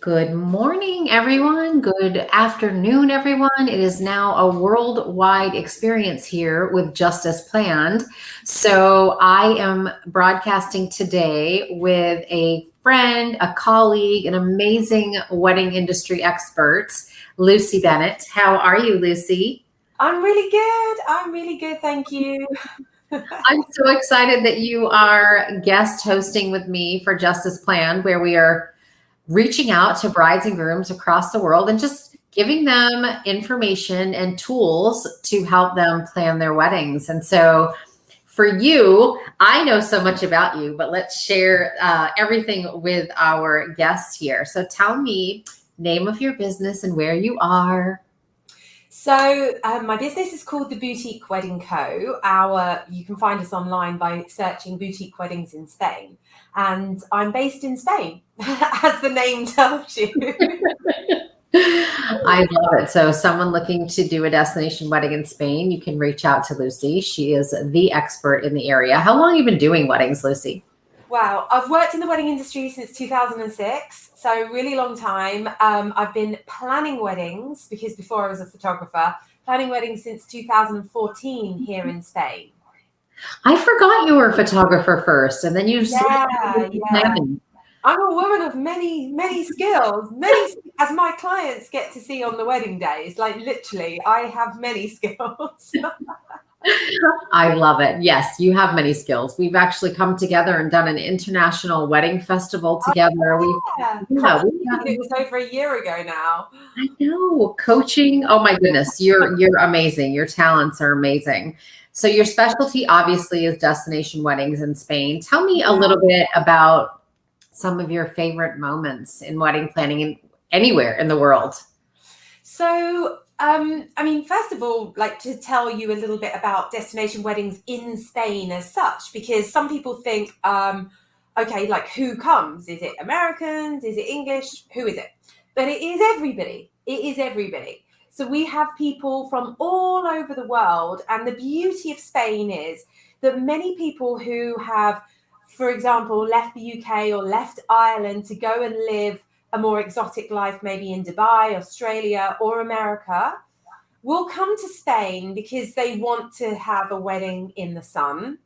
Good morning, everyone. Good afternoon, everyone. It is now a worldwide experience here with Just as Planned. So I am broadcasting today with a friend, a colleague, an amazing wedding industry expert, Lucy Bennett. How are you, Lucy? I'm really good. Thank you. I'm so excited that you are guest hosting with me for Just as Planned, where we are reaching out to brides and grooms across the world and just giving them information and tools to help them plan their weddings. And so for you, I know so much about you, but let's share everything with our guests here. So tell me, name of your business and where you are. So my business is called the Boutique Wedding Co. You can find us online by searching Boutique Weddings in Spain. And I'm based in Spain, as the name tells you. I love it. So someone looking to do a destination wedding in Spain, you can reach out to Lucy. She is the expert in the area. How long have you been doing weddings, Lucy? Wow, I've worked in the wedding industry since 2006, so really long time. I've been planning weddings because before I was a photographer, planning weddings since 2014 here in Spain. I forgot you were a photographer first, and then you Yeah. planning. I'm a woman of many skills, as my clients get to see on the wedding days. Like literally, I have many skills. I love it. Yes, you have many skills. We've actually come together and done an international wedding festival together. It was over a year ago now. I know. Coaching. Oh my goodness. You're amazing. Your talents are amazing. So your specialty obviously is destination weddings in Spain. Tell me a little bit about some of your favorite moments in wedding planning anywhere in the world. So first of all, like to tell you a little bit about destination weddings in Spain as such, because some people think, okay, like who comes? Is it Americans? Is it English? Who is it? But it is everybody. It is everybody. So we have people from all over the world. And the beauty of Spain is that many people who have, for example, left the UK or left Ireland to go and live a more exotic life, maybe in Dubai, Australia, or America, will come to Spain because they want to have a wedding in the sun.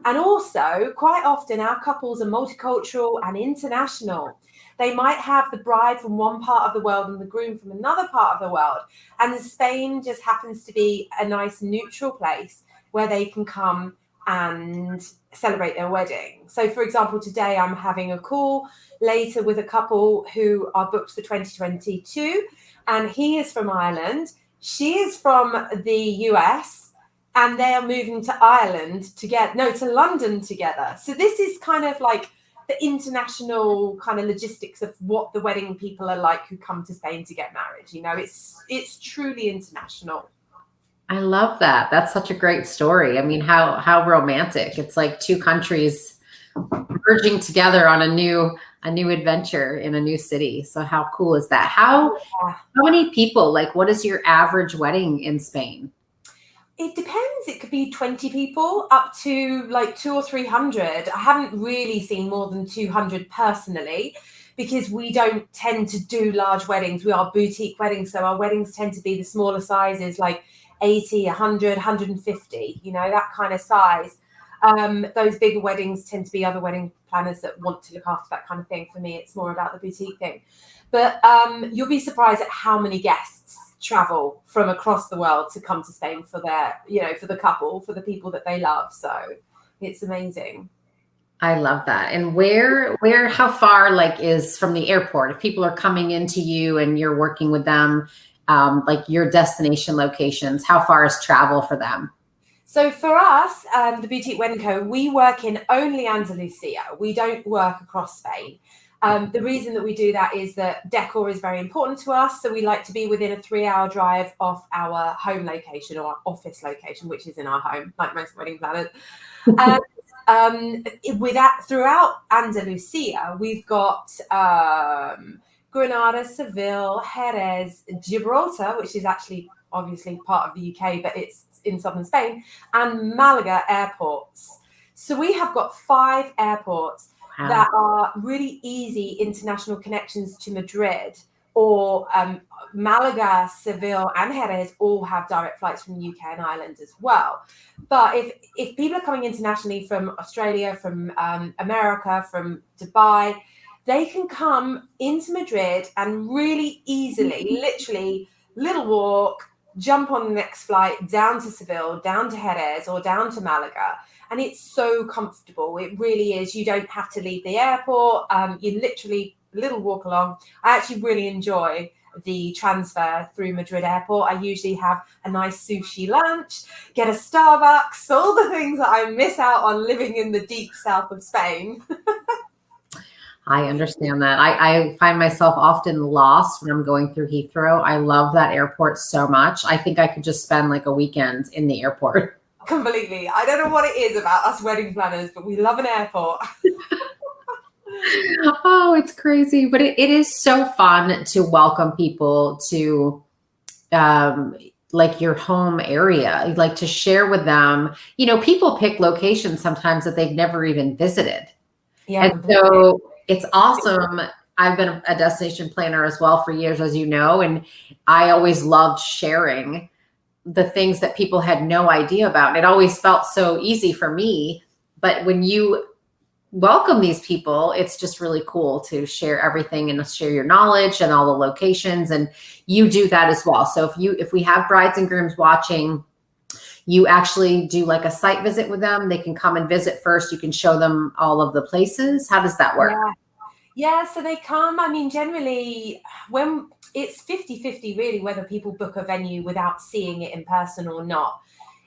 And also, quite often, our couples are multicultural and international. They might have the bride from one part of the world and the groom from another part of the world. And Spain just happens to be a nice neutral place where they can come and celebrate their wedding. So, for example, today I'm having a call later with a couple who are booked for 2022, and he is from Ireland, she is from the US, and they are moving to to London together. So this is kind of like the international kind of logistics of what the wedding people are like who come to Spain to get married. You know, it's truly international. I love that. That's such a great story. I mean, how romantic. It's like two countries merging together on a new adventure in a new city. So how cool is that? How many people, like what is your average wedding in Spain? It depends. It could be 20 people up to like 200 or 300. I haven't really seen more than 200 personally, because we don't tend to do large weddings. We are boutique weddings. So our weddings tend to be the smaller sizes, like 80, 100, 150, you know, that kind of size. Those bigger weddings tend to be other wedding planners that want to look after that kind of thing. For me, it's more about the boutique thing. But you'll be surprised at how many guests travel from across the world to come to Spain for their, for the couple, for the people that they love. So it's amazing. I love that. And how far like is from the airport? If people are coming into you and you're working with them, like your destination locations, how far is travel for them? So for us, the Boutique Wedding Co., we work in only Andalucía. We don't work across Spain. The reason that we do that is that decor is very important to us. So we like to be within a 3-hour drive of our home location or office location, which is in our home, like most wedding planners. Throughout Andalucía, we've got Granada, Seville, Jerez, Gibraltar, which is actually obviously part of the UK, but it's in southern Spain, and Malaga airports. So we have got 5 airports. Wow. that are really easy international connections to Madrid, or Malaga, Seville, and Jerez all have direct flights from the UK and Ireland as well. But if people are coming internationally from Australia, from America, from Dubai, they can come into Madrid and really easily, literally, little walk, jump on the next flight down to Seville, down to Jerez, or down to Malaga. And it's so comfortable. It really is. You don't have to leave the airport. You literally, little walk along. I actually really enjoy the transfer through Madrid airport. I usually have a nice sushi lunch, get a Starbucks, all the things that I miss out on living in the deep south of Spain. I understand that. I find myself often lost when I'm going through Heathrow. I love that airport so much. I think I could just spend like a weekend in the airport. Completely. I don't know what it is about us wedding planners, but we love an airport. Oh, it's crazy. But it is so fun to welcome people to like your home area, like to share with them. You know, people pick locations sometimes that they've never even visited. Yeah, And so it's awesome. I've been a destination planner as well for years, as you know, and I always loved sharing the things that people had no idea about. And it always felt so easy for me. But when you welcome these people, it's just really cool to share everything and share your knowledge and all the locations. And you do that as well. So if we have brides and grooms watching, you actually do like a site visit with them. They can come and visit first. You can show them all of the places. How does that work? Yeah, so they come. I mean, generally, when it's 50-50 really, whether people book a venue without seeing it in person or not.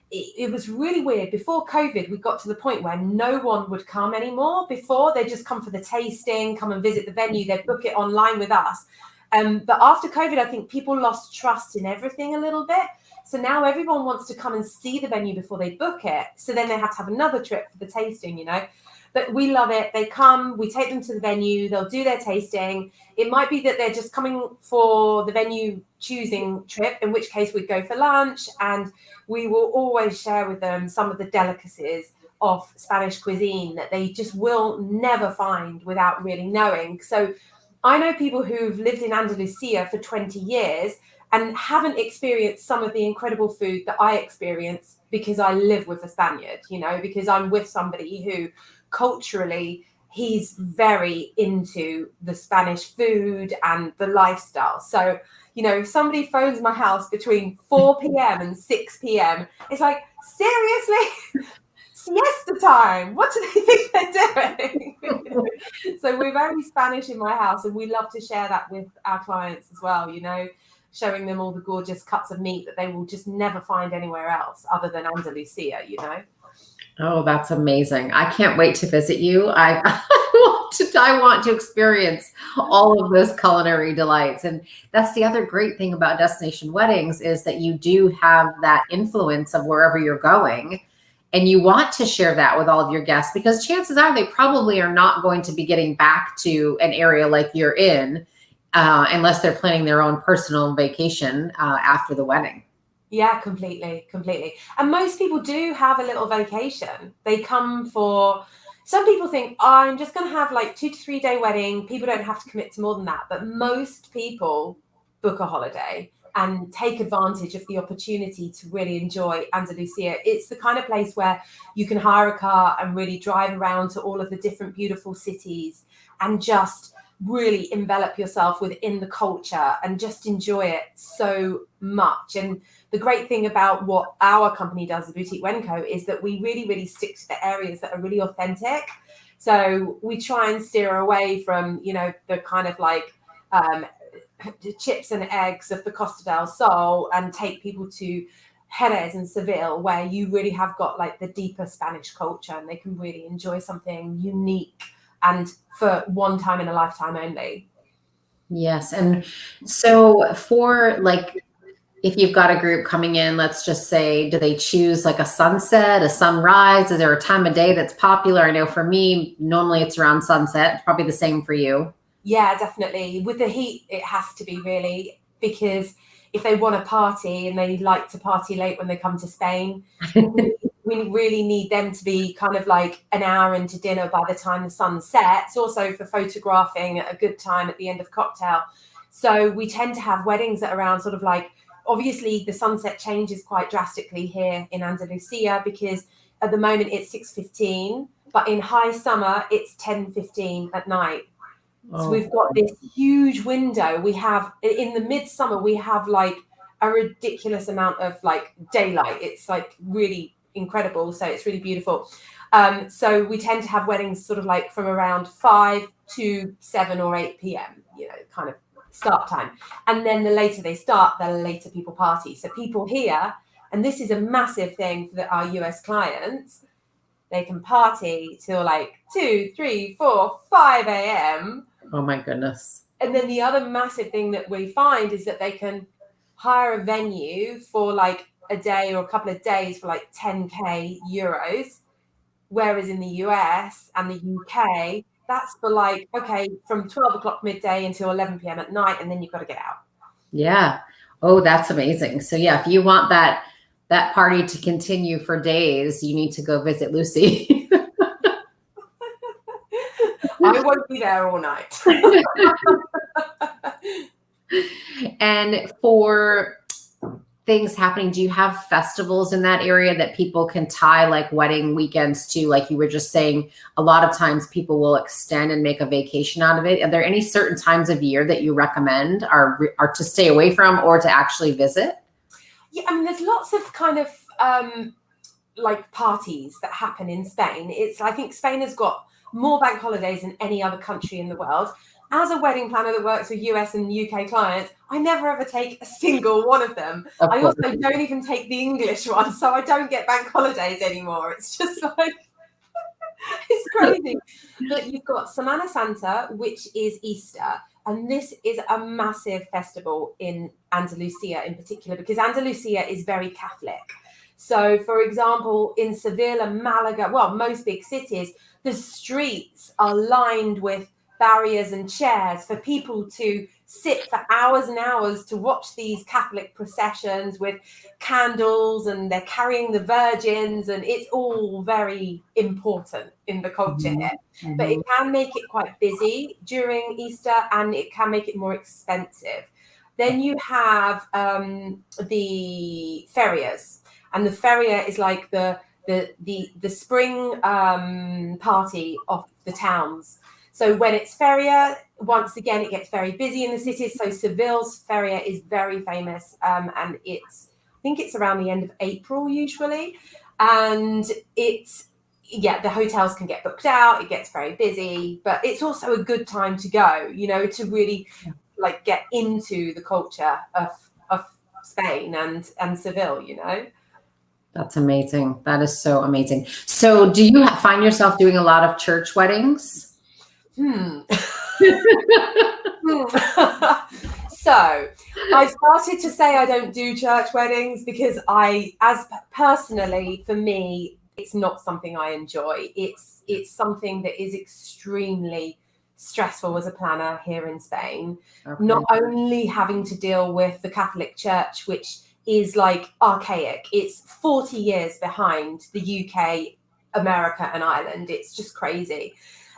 It was really weird. Before COVID, we got to the point where no one would come anymore. Before, they'd just come for the tasting, come and visit the venue. They'd book it online with us. But after COVID, I think people lost trust in everything a little bit. So now everyone wants to come and see the venue before they book it. So then they have to have another trip for the tasting, you know. But we love it. They come, we take them to the venue, they'll do their tasting. It might be that they're just coming for the venue choosing trip, in which case we'd go for lunch, and we will always share with them some of the delicacies of Spanish cuisine that they just will never find without really knowing. So I know people who've lived in Andalucía for 20 years and haven't experienced some of the incredible food that I experience because I live with a Spaniard, you know, because I'm with somebody who culturally he's very into the Spanish food and the lifestyle. So, you know, if somebody phones my house between 4 p.m. and 6 p.m., it's like, seriously? Siesta time? What do they think they're doing? So we're very Spanish in my house, and we love to share that with our clients as well, you know, showing them all the gorgeous cuts of meat that they will just never find anywhere else other than Andalucía, you know. Oh, that's amazing. I can't wait to visit you. I want to experience all of those culinary delights. And that's the other great thing about destination weddings is that you do have that influence of wherever you're going. And you want to share that with all of your guests because chances are they probably are not going to be getting back to an area like you're in unless they're planning their own personal vacation after the wedding. Yeah, completely. And most people do have a little vacation. They come for, some people think, oh, I'm just going to have like 2 to 3 day wedding. People don't have to commit to more than that. But most people book a holiday and take advantage of the opportunity to really enjoy Andalucía. It's the kind of place where you can hire a car and really drive around to all of the different beautiful cities and just really envelop yourself within the culture and just enjoy it so much. And the great thing about what our company does, the Boutique Wedding Co, is that we really, really stick to the areas that are really authentic. So we try and steer away from, you know, the kind of like chips and eggs of the Costa del Sol and take people to Jerez and Seville, where you really have got like the deeper Spanish culture and they can really enjoy something unique and for one time in a lifetime only. Yes. And so for like, if you've got a group coming in, let's just say, do they choose like a sunset, a sunrise? Is there a time of day that's popular? I know for me, normally it's around sunset. It's probably the same for you. Yeah, definitely. With the heat, it has to be really, because if they want to party and they like to party late when they come to Spain, we really need them to be kind of like an hour into dinner by the time the sun sets, also for photographing at a good time at the end of cocktail. So we tend to have weddings at around sort of like, obviously the sunset changes quite drastically here in Andalucía, because at the moment it's 6:15, but in high summer it's 10:15 at night. So we've got this huge window. We have, in the midsummer, we have like a ridiculous amount of like daylight. It's like really incredible. So it's really beautiful. So we tend to have weddings sort of like from around 5 to 7 or 8 p.m., you know, kind of start time. And then the later they start, the later people party. So people here, and this is a massive thing for our US clients, they can party till like 2, 3, 4, 5 a.m. Oh my goodness. And then the other massive thing that we find is that they can hire a venue for like a day or a couple of days for like 10k euros. Whereas in the US and the UK, that's for like, okay, from 12 o'clock midday until 11 p.m. at night, and then you've got to get out. Yeah. Oh, that's amazing. So yeah, if you want that party to continue for days, you need to go visit Lucy. I won't be there all night. And for things happening, do you have festivals in that area that people can tie like wedding weekends to? Like you were just saying, a lot of times people will extend and make a vacation out of it. Are there any certain times of year that you recommend are to stay away from or to actually visit? Yeah, I mean, there's lots of kind of like parties that happen in Spain. I think Spain has got more bank holidays than any other country in the world. As a wedding planner that works with US and UK clients, I never ever take a single one of them. I also don't even take the English one, so I don't get bank holidays anymore. It's just like, it's crazy. But you've got Semana Santa, which is Easter. And this is a massive festival in Andalucía in particular, because Andalucía is very Catholic. So, for example, in Seville, Malaga, well, most big cities, the streets are lined with barriers and chairs for people to sit for hours and hours to watch these Catholic processions with candles, and they're carrying the virgins, and it's all very important in the culture here. Mm-hmm. But it can make it quite busy during Easter, and it can make it more expensive. Then you have the ferias, and the feria is like the spring party of the towns. So when it's feria, once again, it gets very busy in the cities. So Seville's feria is very famous, and I think it's around the end of April usually. And the hotels can get booked out. It gets very busy, but it's also a good time to go, you know, to really like get into the culture of Spain and Seville, you know. That's amazing. That is so amazing. So do you find yourself doing a lot of church weddings? So I started to say I don't do church weddings because personally, for me, it's not something I enjoy. It's something that is extremely stressful as a planner here in Spain. Okay. Not only having to deal with the Catholic Church, which is like archaic. It's 40 years behind the UK, America, and Ireland. It's just crazy.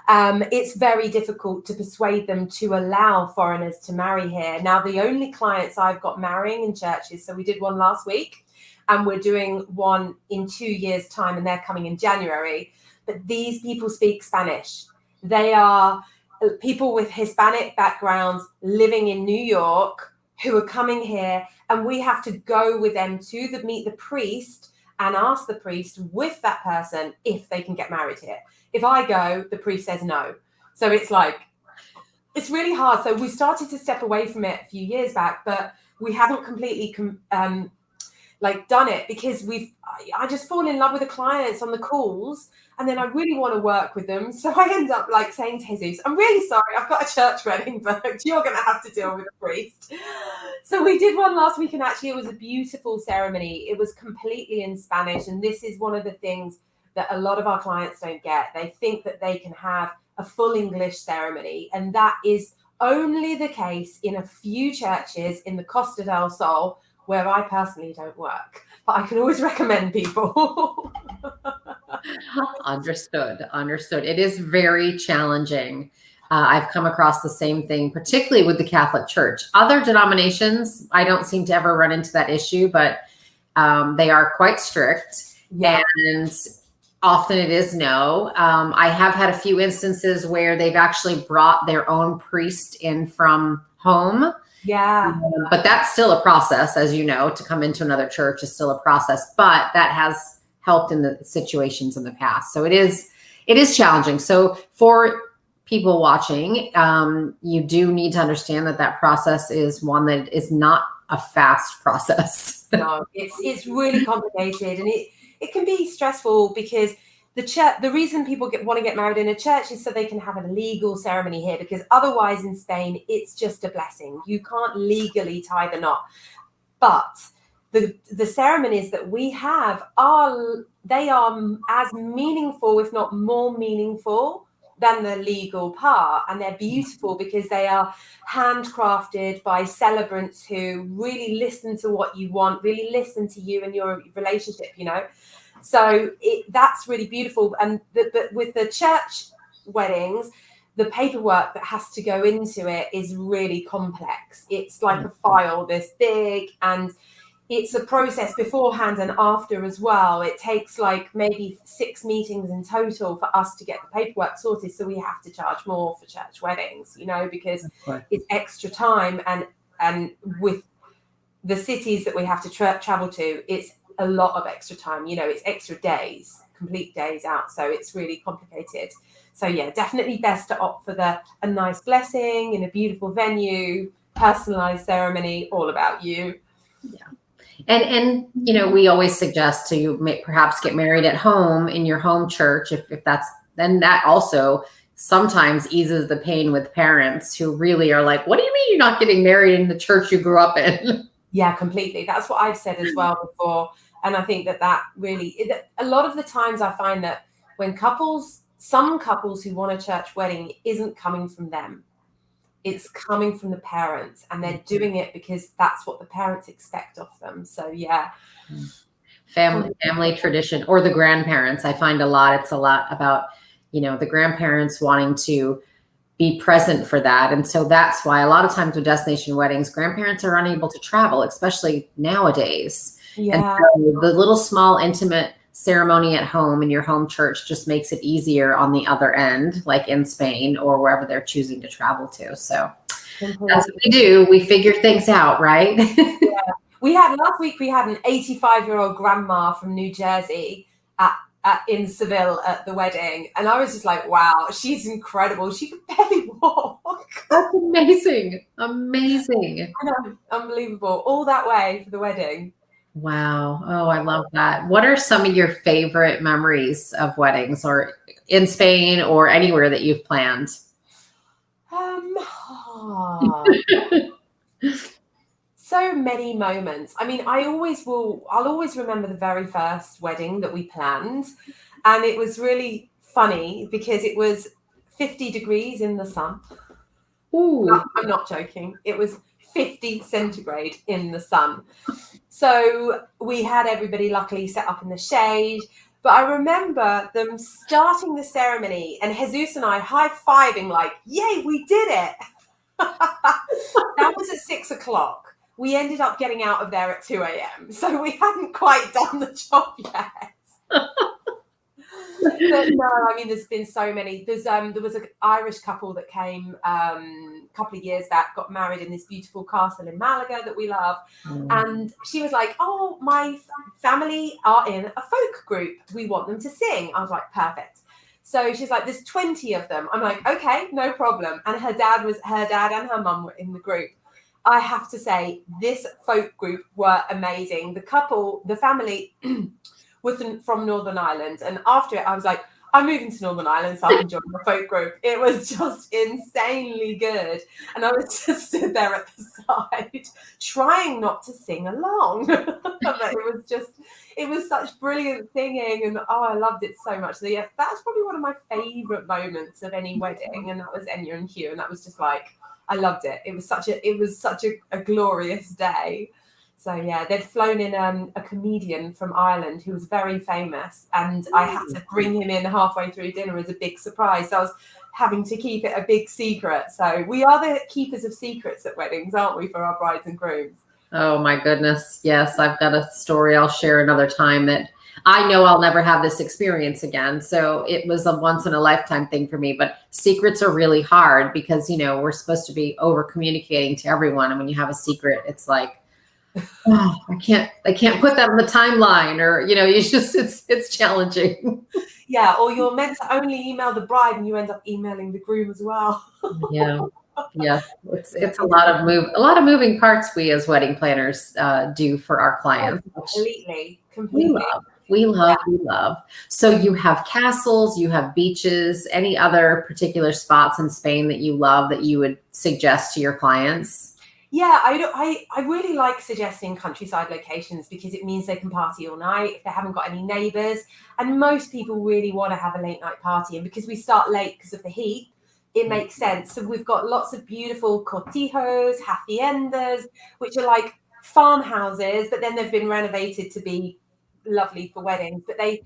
It's very difficult to persuade them to allow foreigners to marry here. Now, the only clients I've got marrying in churches, so we did one last week, and we're doing one in 2 years' time, and they're coming in January. But these people speak Spanish. They are people with Hispanic backgrounds living in New York who are coming here, and we have to go with them to meet the priest and ask the priest with that person if they can get married here. If I go, the priest says no. So it's like, it's really hard. So we started to step away from it a few years back, but we haven't completely done it because I just fall in love with the clients on the calls, and then I really want to work with them. So I end up like saying to Jesus, I'm really sorry, I've got a church wedding booked. You're going to have to deal with the priest. So we did one last week, and actually it was a beautiful ceremony. It was completely in Spanish. And this is one of the things that a lot of our clients don't get. They think that they can have a full English ceremony. And that is only the case in a few churches in the Costa del Sol, where I personally don't work, but I can always recommend people. Understood. It is very challenging. I've come across the same thing, particularly with the Catholic Church. Other denominations, I don't seem to ever run into that issue, but they are quite strict. Yeah. And often it is no. I have had a few instances where they've actually brought their own priest in from home. Yeah. But that's still a process, as you know, to come into another church is still a process, but that has helped in the situations in the past. So it is challenging. So for people watching, you do need to understand that process is one that is not a fast process. No, it's really complicated, and it can be stressful because the reason people want to get married in a church is so they can have a legal ceremony here, because otherwise in Spain it's just a blessing. You can't legally tie the knot. But the ceremonies that we have are as meaningful, if not more meaningful, than the legal part, and they're beautiful because they are handcrafted by celebrants who really listen to what you want, really listen to you and your relationship, so that's really beautiful. And but with the church weddings, the paperwork that has to go into it is really complex. It's like a file this big, and it's a process beforehand and after as well. It takes like maybe 6 meetings in total for us to get the paperwork sorted. So we have to charge more for church weddings, because it's extra time. And with the cities that we have to travel to, it's a lot of extra time. It's extra days, complete days out. So it's really complicated. So yeah, definitely best to opt for a nice blessing in a beautiful venue, personalized ceremony, all about you. Yeah. And we always suggest to perhaps get married at home in your home church, if that's, then that also sometimes eases the pain with parents who really are like, what do you mean you're not getting married in the church you grew up in? Yeah, completely. That's what I've said as well before. And I think that really, a lot of the times I find that when some couples who want a church wedding isn't coming from them. It's coming from the parents, and they're doing it because that's what the parents expect of them. So yeah. Family tradition, or the grandparents. I find it's a lot about, the grandparents wanting to be present for that. And so that's why a lot of times with destination weddings, grandparents are unable to travel, especially nowadays. Yeah. And so the little small intimate ceremony at home in your home church just makes it easier on the other end, like in Spain or wherever they're choosing to travel to. So that's what we do. We figure things out, right? Yeah. Last week we had an 85-year-old grandma from New Jersey in Seville at the wedding, and I was just like, wow, she's incredible. She could barely walk. That's amazing. I know, unbelievable. All that way for the wedding. Wow. Oh, I love that. What are some of your favorite memories of weddings, or in Spain or anywhere that you've planned? So many moments. I mean, I'll always remember the very first wedding that we planned. And it was really funny because it was 50 degrees in the sun. Ooh. I'm not joking. It was 50 centigrade in the sun. So we had everybody luckily set up in the shade. But I remember them starting the ceremony and Jesus and I high-fiving like, yay, we did it. That was at 6 o'clock. We ended up getting out of there at 2 a.m. So we hadn't quite done the job yet. But no, I mean, there's been so many. There was an Irish couple that came a couple of years back, got married in this beautiful castle in Malaga that we love. And she was like, oh, my family are in a folk group. We want them to sing. I was like, perfect. So she's like, there's 20 of them. I'm like, okay, no problem. And her dad and her mum were in the group. I have to say, this folk group were amazing. The family was from Northern Ireland. And after it, I was like, I'm moving to Northern Ireland, so I can join the folk group. It was just insanely good. And I was just stood there at the side, trying not to sing along. But it was such brilliant singing. And I loved it so much. So yeah, that's probably one of my favorite moments of any wedding. And that was Enya and Hugh. And that was just like, I loved it. It was such a glorious day. So yeah, they'd flown in a comedian from Ireland who was very famous, and I had to bring him in halfway through dinner as a big surprise. So I was having to keep it a big secret. So we are the keepers of secrets at weddings, aren't we, for our brides and grooms? Oh my goodness. Yes, I've got a story I'll share another time that I know I'll never have this experience again. So it was a once in a lifetime thing for me, but secrets are really hard because, we're supposed to be over communicating to everyone. And when you have a secret, it's like, oh, I can't put that on the timeline, or, it's challenging. Yeah. Or you're meant to only email the bride and you end up emailing the groom as well. Yeah. Yes, it's a lot of moving parts we as wedding planners do for our clients. Completely. We love. So you have castles, you have beaches, any other particular spots in Spain that you love that you would suggest to your clients? Yeah, I really like suggesting countryside locations because it means they can party all night if they haven't got any neighbours. And most people really want to have a late night party. And because we start late because of the heat, it makes sense. So we've got lots of beautiful cortijos, haciendas, which are like farmhouses, but then they've been renovated to be lovely for weddings. But they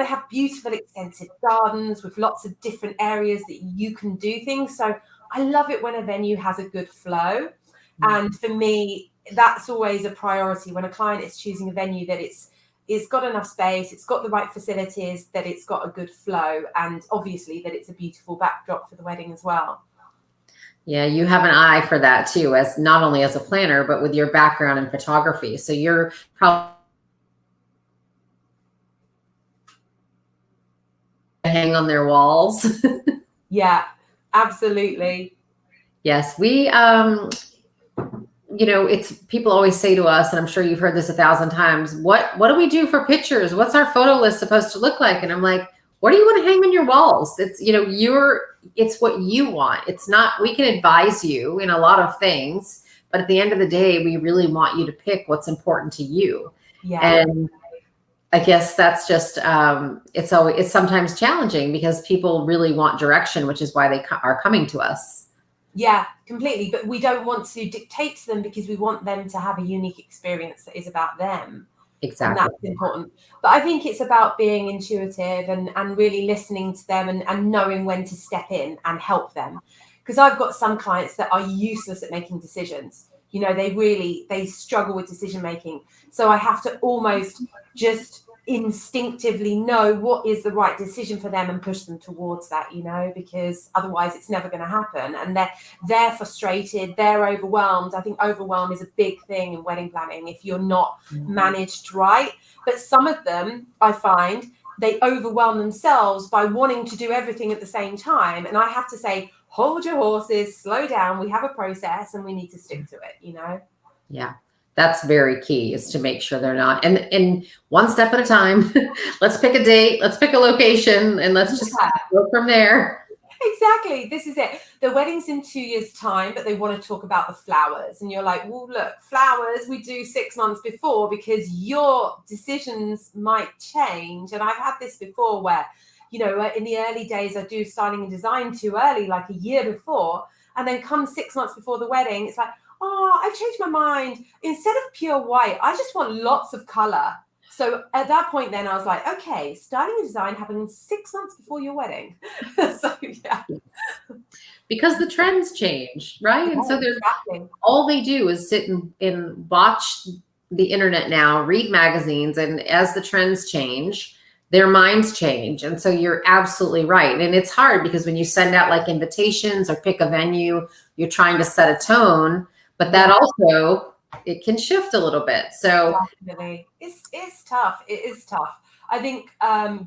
have beautiful extensive gardens with lots of different areas that you can do things. So I love it when a venue has a good flow. And for me, that's always a priority when a client is choosing a venue, that it's got enough space, it's got the right facilities, that it's got a good flow, and obviously that it's a beautiful backdrop for the wedding as well. Yeah, you have an eye for that too, as not only as a planner, but with your background in photography. So you're probably hang on their walls. Yeah, absolutely. Yes, we it's people always say to us, and I'm sure you've heard this 1,000 times, what do we do for pictures? What's our photo list supposed to look like? And I'm like, what do you want to hang on your walls? It's, it's what you want. It's not, we can advise you in a lot of things, but at the end of the day, we really want you to pick what's important to you. Yeah. And I guess that's just, it's sometimes challenging because people really want direction, which is why they are coming to us. Yeah, completely. But we don't want to dictate to them because we want them to have a unique experience that is about them. Exactly. And that's important. But I think it's about being intuitive and really listening to them and knowing when to step in and help them. Because I've got some clients that are useless at making decisions. They struggle with decision making. So I have to almost just instinctively know what is the right decision for them and push them towards that, because otherwise it's never going to happen. And they're frustrated, they're overwhelmed. I think overwhelm is a big thing in wedding planning if you're not managed right. But some of them, I find, they overwhelm themselves by wanting to do everything at the same time. And I have to say, hold your horses, slow down. We have a process and we need to stick to it, Yeah. That's very key, is to make sure they're not, and one step at a time. Let's pick a date, let's pick a location, and let's just go from there. Exactly. This is it. The wedding's in 2 years' time, but they want to talk about the flowers. And you're like, well, look, flowers we do 6 months before because your decisions might change. And I've had this before where, in the early days, I do styling and design too early, like a year before. And then come 6 months before the wedding, it's like, oh, I've changed my mind. Instead of pure white, I just want lots of color. So at that point, then I was like, okay, styling and design happens 6 months before your wedding. So yeah. Because the trends change, right? And so all they do is sit and watch the internet now, read magazines, and as the trends change, their minds change. And so you're absolutely right. And it's hard because when you send out like invitations or pick a venue, you're trying to set a tone. But that also, it can shift a little bit. So definitely, it's tough. It is tough. I think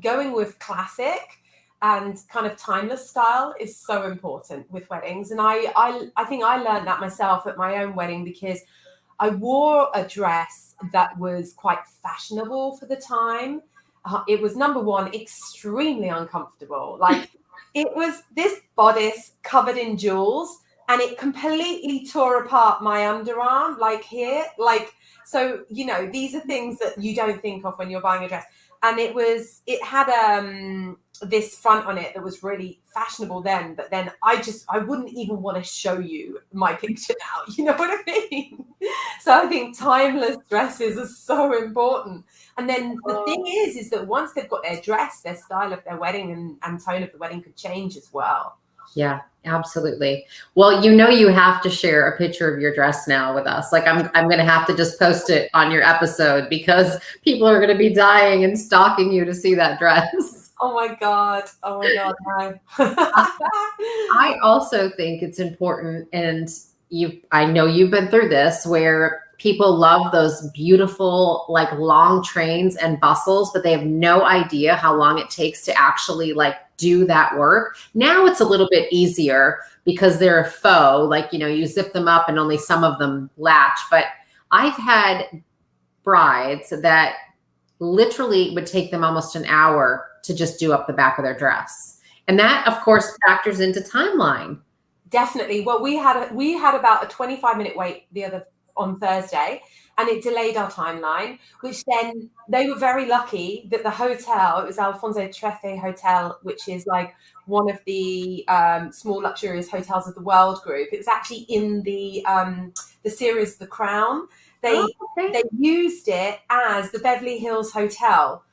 going with classic and kind of timeless style is so important with weddings. And I think I learned that myself at my own wedding because I wore a dress that was quite fashionable for the time. It was, number one, extremely uncomfortable. Like, it was this bodice covered in jewels, and it completely tore apart my underarm, like here. Like, so, these are things that you don't think of when you're buying a dress. And it had this front on it that was really fashionable then, but then I wouldn't even want to show you my picture now. You know what I mean? So I think timeless dresses are so important. And then the thing is that once they've got their dress, their style of their wedding and tone of the wedding could change as well. Yeah, absolutely. Well, you have to share a picture of your dress now with us. Like I'm going to have to just post it on your episode because people are going to be dying and stalking you to see that dress. Oh my God. Oh my God. No. I also think it's important, and I know you've been through this, where people love those beautiful, like long trains and bustles, but they have no idea how long it takes to actually like do that work. Now it's a little bit easier because they're faux, like, you zip them up and only some of them latch. But I've had brides that literally would take them almost an hour to just do up the back of their dress. And that, of course, factors into timeline. Definitely. Well, we had about a 25-minute wait on Thursday, and it delayed our timeline, which then they were very lucky that the hotel, it was Alfonso Trece Hotel, which is like one of the small luxurious hotels of the World Group. It was actually in the series The Crown. They used it as the Beverly Hills Hotel.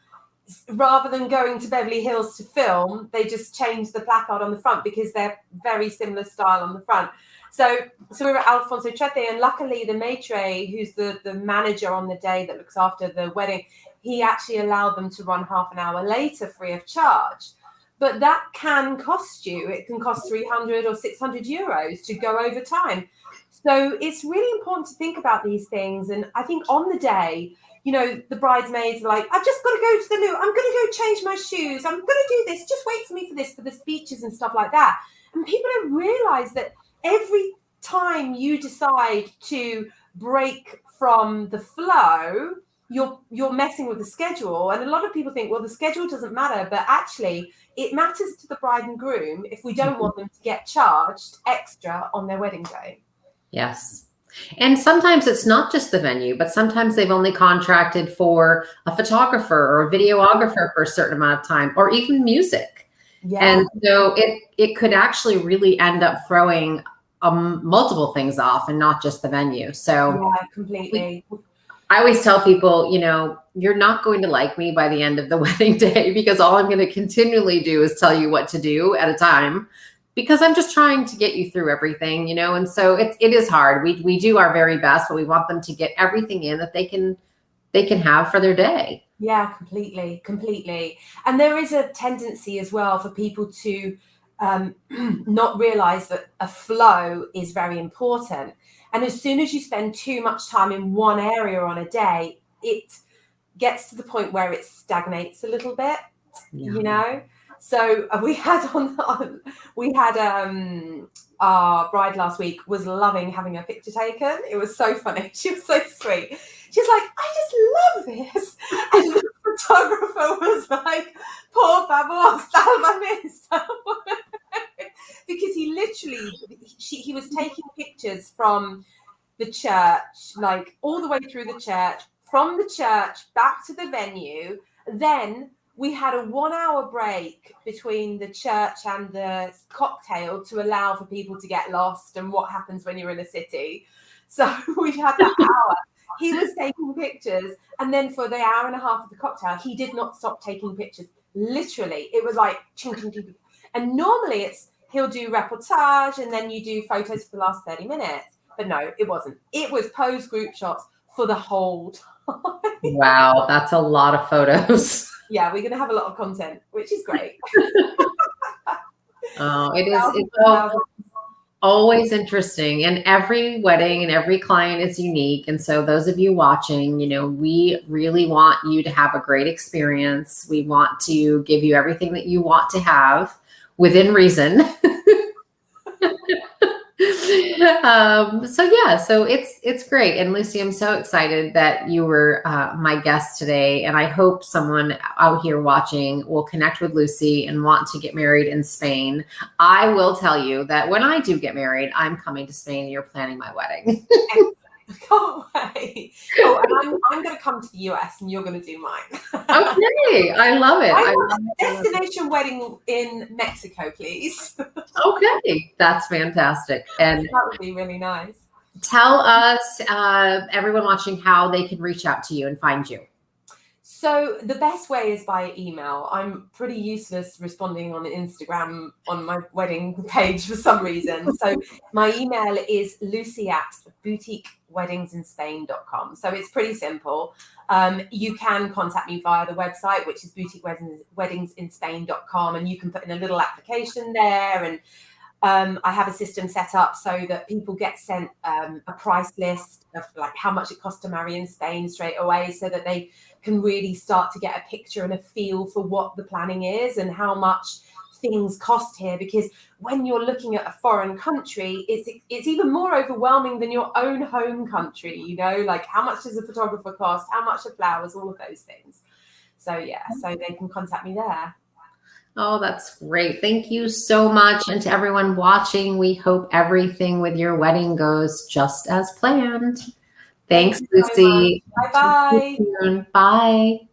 Rather than going to Beverly Hills to film, they just changed the placard on the front because they're very similar style on the front. So we were at Alfonso Trece, and luckily the maitre, who's the manager on the day that looks after the wedding, he actually allowed them to run half an hour later free of charge. But that can cost you. It can cost 300 or 600 euros to go over time. So it's really important to think about these things. And I think on the day, the bridesmaids are like, I've just got to go to the loo. I'm going to go change my shoes. I'm going to do this. Just wait for me for the speeches and stuff like that. And people don't realize that every time you decide to break from the flow, you're messing with the schedule. And a lot of people think, well, the schedule doesn't matter. But actually, it matters to the bride and groom if we don't want them to get charged extra on their wedding day. Yes. And sometimes it's not just the venue, but sometimes they've only contracted for a photographer or a videographer for a certain amount of time, or even music. Yeah. And so it could actually really end up throwing multiple things off and not just the venue. So yeah, completely. I always tell people, you're not going to like me by the end of the wedding day, because all I'm going to continually do is tell you what to do at a time, because I'm just trying to get you through everything, and so it is hard. We do our very best, but we want them to get everything in that they can have for their day. Yeah, completely. And there is a tendency as well for people to not realize that a flow is very important. And as soon as you spend too much time in one area on a day, it gets to the point where it stagnates a little bit, So we had our bride last week was loving having a picture taken. It was so funny. She was so sweet. She's like, I just love this. And the photographer was like, por favor, sálvame. Because he was taking pictures from the church, like all the way through the church, from the church back to the venue. Then we had a 1 hour break between the church and the cocktail to allow for people to get lost and what happens when you're in a city. So we had that hour. He was taking pictures. And then for the hour and a half of the cocktail, he did not stop taking pictures. Literally, it was like ching, ching, ching. And normally he'll do reportage and then you do photos for the last 30 minutes. But no, it wasn't. It was pose group shots for the whole time. Wow, that's a lot of photos. Yeah, we're going to have a lot of content, which is great. Oh, it's always interesting. And every wedding and every client is unique. And so those of you watching, we really want you to have a great experience. We want to give you everything that you want to have within reason. So it's great. And Lucy, I'm so excited that you were my guest today. And I hope someone out here watching will connect with Lucy and want to get married in Spain. I will tell you that when I do get married, I'm coming to Spain and you're planning my wedding. Can't wait. Oh, and I'm going to come to the US and you're going to do mine. Okay. I love it. I want a destination wedding in Mexico, please. Okay. That's fantastic. And that would be really nice. Tell us, everyone watching, how they can reach out to you and find you. So the best way is by email. I'm pretty useless responding on Instagram on my wedding page for some reason. So my email is lucy@boutiquewedingsinspain.com. So it's pretty simple. You can contact me via the website, which is boutiquewedingsinspain.com, and you can put in a little application there. And I have a system set up so that people get sent a price list of like how much it costs to marry in Spain straight away, so that they can really start to get a picture and a feel for what the planning is and how much things cost here. Because when you're looking at a foreign country, it's even more overwhelming than your own home country, you know, like how much does a photographer cost, how much are flowers, all of those things. So yeah, so they can contact me there. Oh, that's great. Thank you so much. And to everyone watching, we hope everything with your wedding goes just as planned. Thanks, Lucy. Bye-bye. Bye.